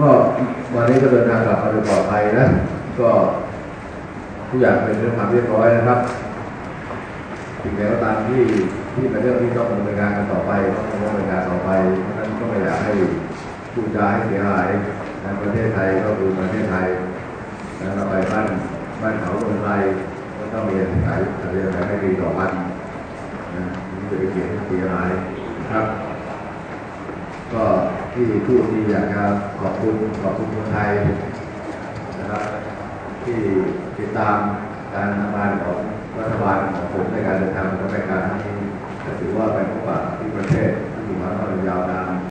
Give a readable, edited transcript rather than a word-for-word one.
ก็วันนี้ก็เดินทางกลับมาโดยปลอดภัยนะก็ทุกอย่างเป็นเรื่องความเรียบร้อยนะครับสิ่งใดก็ตามที่เป็นเรื่องที่ต้องดำเนินการกันต่อไปต้องดำเนินการต่อไปเพราะฉะนั้นก็ไม่อยากให้พูดจาให้เสียหายในประเทศไทยก็คือประเทศไทยแล้วเราไปบ้านเขาเมืองไทยก็ต้องมีอะไรไม่ดีต่อกันนะนี่จะเป็นเกียรติเสียหายครับก็ที่พูดที่อยากจะขอบคุณคนไทยนะครับที่ติดตามการทำงานของรัฐบาลของผมในการเดินทางไปการที่ถือว่าเป็นพบปะที่ประเทศที่มีความยาวนาน